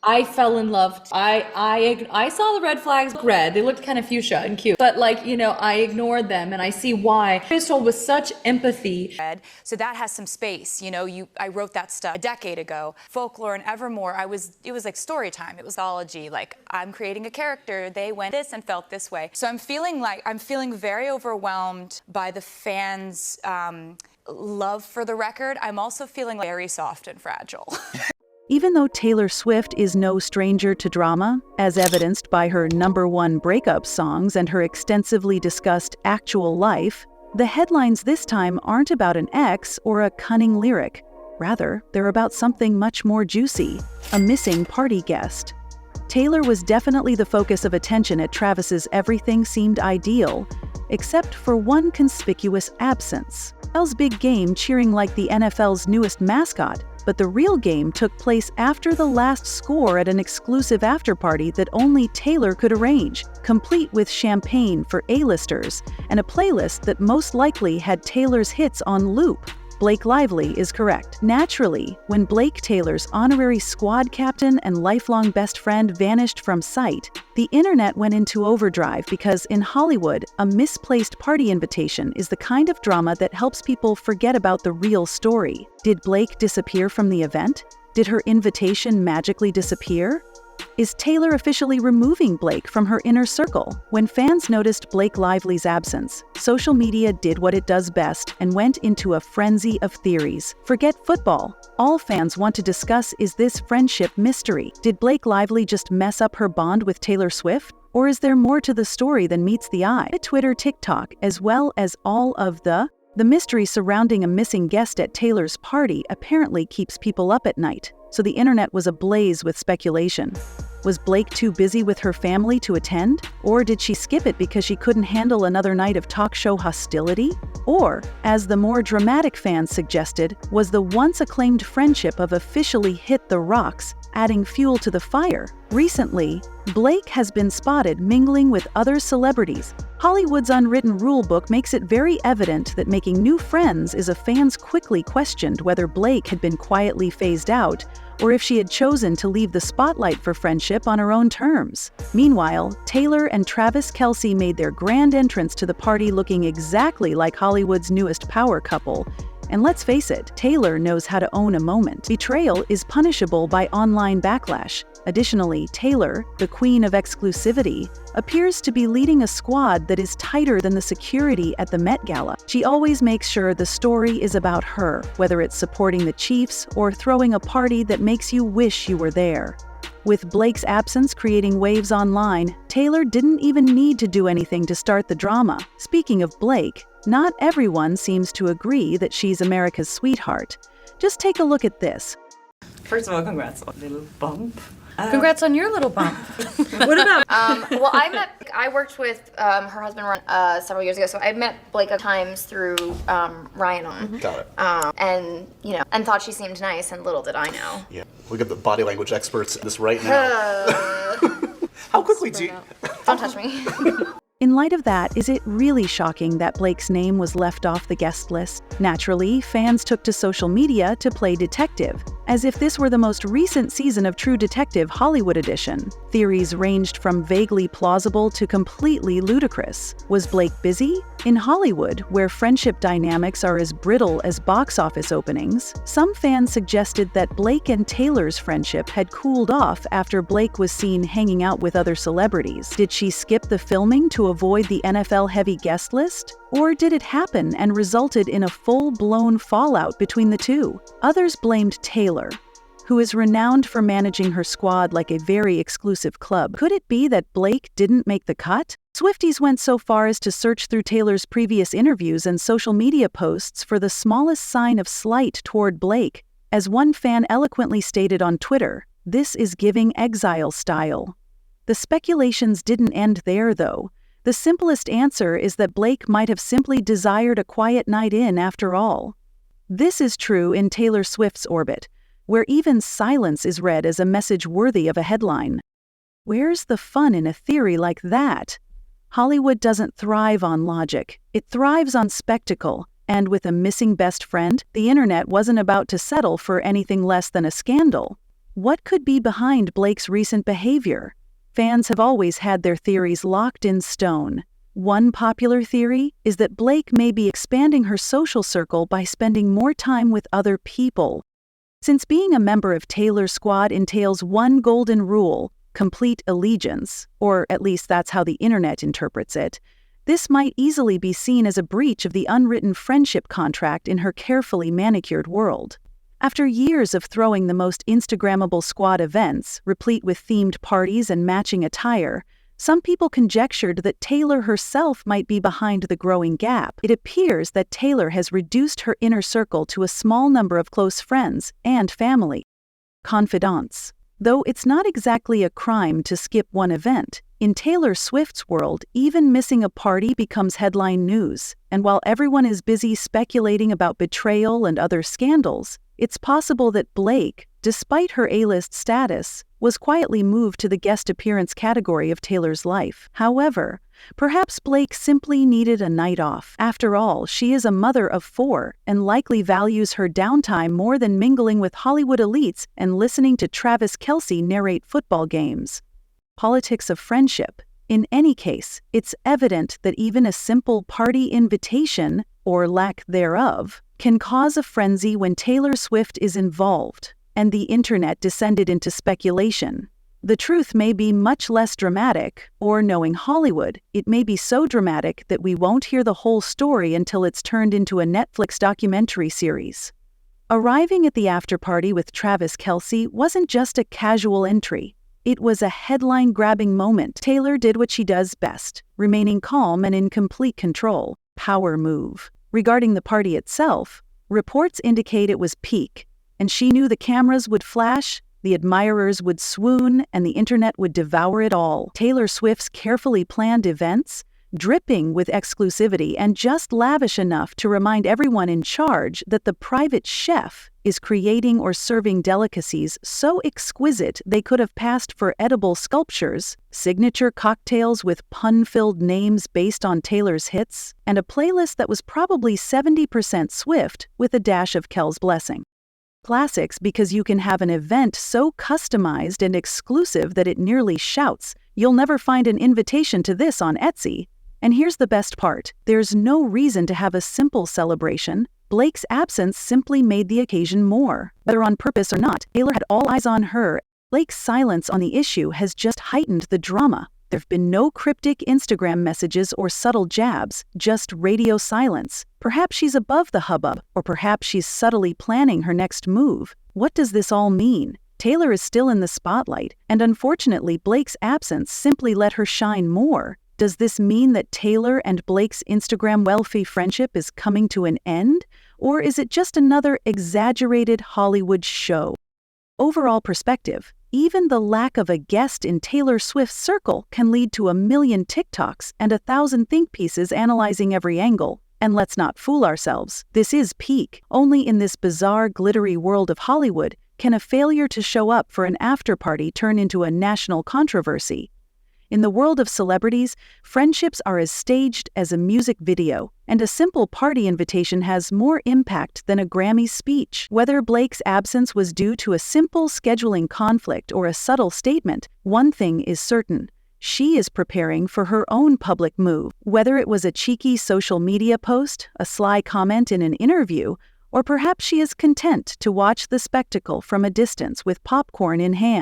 I fell in love. I saw the red flags look red. They looked kind of fuchsia and cute. But like, I ignored them and I see why. I was told with such empathy. So that has some space. I wrote that stuff a decade ago. Folklore and Evermore, it was like story time. It was mythology. Like, I'm creating a character. They went this and felt this way. So I'm feeling very overwhelmed by the fans' love for the record. I'm also feeling very soft and fragile. Even though Taylor Swift is no stranger to drama, as evidenced by her #1 breakup songs and her extensively discussed actual life, the headlines this time aren't about an ex or a cunning lyric. Rather, they're about something much more juicy: a missing party guest. Taylor was definitely the focus of attention at Travis's Everything Seemed Ideal, except for one conspicuous absence. NFL's big game cheering like the NFL's newest mascot, but the real game took place after the last score at an exclusive afterparty that only Taylor could arrange, complete with champagne for A-listers and a playlist that most likely had Taylor's hits on loop. Blake Lively is correct. Naturally, when Blake Taylor's honorary squad captain and lifelong best friend vanished from sight, the internet went into overdrive because in Hollywood, a misplaced party invitation is the kind of drama that helps people forget about the real story. Did Blake disappear from the event? Did her invitation magically disappear? Is Taylor officially removing Blake from her inner circle? When fans noticed Blake Lively's absence, social media did what it does best and went into a frenzy of theories. Forget football. All fans want to discuss is this friendship mystery. Did Blake Lively just mess up her bond with Taylor Swift? Or is there more to the story than meets the eye? Twitter, TikTok, as well as all of the mystery surrounding a missing guest at Taylor's party apparently keeps people up at night, so the internet was ablaze with speculation. Was Blake too busy with her family to attend? Or did she skip it because she couldn't handle another night of talk show hostility? Or, as the more dramatic fans suggested, was the once acclaimed friendship of officially hit the rocks, adding fuel to the fire? Recently, Blake has been spotted mingling with other celebrities. Hollywood's unwritten rulebook makes it very evident that making new friends is a fans quickly questioned whether Blake had been quietly phased out or if she had chosen to leave the spotlight for friendship on her own terms. Meanwhile, Taylor and Travis Kelce made their grand entrance to the party looking exactly like Hollywood's newest power couple. And let's face it, Taylor knows how to own a moment. Betrayal is punishable by online backlash. Additionally, Taylor, the queen of exclusivity, appears to be leading a squad that is tighter than the security at the Met Gala. She always makes sure the story is about her, whether it's supporting the Chiefs or throwing a party that makes you wish you were there. With Blake's absence creating waves online, Taylor didn't even need to do anything to start the drama. Speaking of Blake, not everyone seems to agree that she's America's sweetheart. Just take a look at this. First of all, congrats on the little bump. Congrats on your little bump. What about? Well, I worked with her husband several years ago, so I met Blake a times through Ryan. Got it. And thought she seemed nice, and little did I know. Yeah, we got the body language experts in this right now. How quickly do you... Don't touch me. In light of that, is it really shocking that Blake's name was left off the guest list? Naturally, fans took to social media to play detective, as if this were the most recent season of True Detective Hollywood edition. Theories ranged from vaguely plausible to completely ludicrous. Was Blake busy? In Hollywood, where friendship dynamics are as brittle as box office openings, some fans suggested that Blake and Taylor's friendship had cooled off after Blake was seen hanging out with other celebrities. Did she skip the filming to avoid the NFL-heavy guest list? Or did it happen and resulted in a full-blown fallout between the two? Others blamed Taylor, who is renowned for managing her squad like a very exclusive club. Could it be that Blake didn't make the cut? Swifties went so far as to search through Taylor's previous interviews and social media posts for the smallest sign of slight toward Blake. As one fan eloquently stated on Twitter, "This is giving exile style." The speculations didn't end there, though. The simplest answer is that Blake might have simply desired a quiet night in after all. This is true in Taylor Swift's orbit, where even silence is read as a message worthy of a headline. Where's the fun in a theory like that? Hollywood doesn't thrive on logic. It thrives on spectacle, and with a missing best friend, the internet wasn't about to settle for anything less than a scandal. What could be behind Blake's recent behavior? Fans have always had their theories locked in stone. One popular theory is that Blake may be expanding her social circle by spending more time with other people. Since being a member of Taylor's squad entails one golden rule, complete allegiance, or at least that's how the internet interprets it, this might easily be seen as a breach of the unwritten friendship contract in her carefully manicured world. After years of throwing the most Instagrammable squad events, replete with themed parties and matching attire, some people conjectured that Taylor herself might be behind the growing gap. It appears that Taylor has reduced her inner circle to a small number of close friends and family. Confidants. Though it's not exactly a crime to skip one event, in Taylor Swift's world, even missing a party becomes headline news, and while everyone is busy speculating about betrayal and other scandals, it's possible that Blake, despite her A-list status, was quietly moved to the guest appearance category of Taylor's life. However, perhaps Blake simply needed a night off. After all, she is a mother of 4 and likely values her downtime more than mingling with Hollywood elites and listening to Travis Kelce narrate football games. Politics of friendship. In any case, it's evident that even a simple party invitation, or lack thereof, can cause a frenzy when Taylor Swift is involved, and the internet descended into speculation. The truth may be much less dramatic, or knowing Hollywood, it may be so dramatic that we won't hear the whole story until it's turned into a Netflix documentary series. Arriving at the afterparty with Travis Kelce wasn't just a casual entry. It was a headline-grabbing moment. Taylor did what she does best, remaining calm and in complete control. Power move. Regarding the party itself, reports indicate it was peak, and she knew the cameras would flash, the admirers would swoon, and the internet would devour it all. Taylor Swift's carefully planned events, dripping with exclusivity and just lavish enough to remind everyone in charge that the private chef is creating or serving delicacies so exquisite they could have passed for edible sculptures, signature cocktails with pun-filled names based on Taylor's hits, and a playlist that was probably 70% Swift with a dash of Kel's blessing. Classics because you can have an event so customized and exclusive that it nearly shouts, "You'll never find an invitation to this on Etsy." And here's the best part. There's no reason to have a simple celebration. Blake's absence simply made the occasion more. Whether on purpose or not, Taylor had all eyes on her. Blake's silence on the issue has just heightened the drama. There've been no cryptic Instagram messages or subtle jabs, just radio silence. Perhaps she's above the hubbub, or perhaps she's subtly planning her next move. What does this all mean? Taylor is still in the spotlight, and unfortunately Blake's absence simply let her shine more. Does this mean that Taylor and Blake's Instagram wealthy friendship is coming to an end? Or is it just another exaggerated Hollywood show? Overall perspective, even the lack of a guest in Taylor Swift's circle can lead to 1,000,000 TikToks and 1,000 think pieces analyzing every angle. And let's not fool ourselves, this is peak. Only in this bizarre, glittery world of Hollywood can a failure to show up for an after-party turn into a national controversy. In the world of celebrities, friendships are as staged as a music video, and a simple party invitation has more impact than a Grammy speech. Whether Blake's absence was due to a simple scheduling conflict or a subtle statement, one thing is certain. She is preparing for her own public move. Whether it was a cheeky social media post, a sly comment in an interview, or perhaps she is content to watch the spectacle from a distance with popcorn in hand.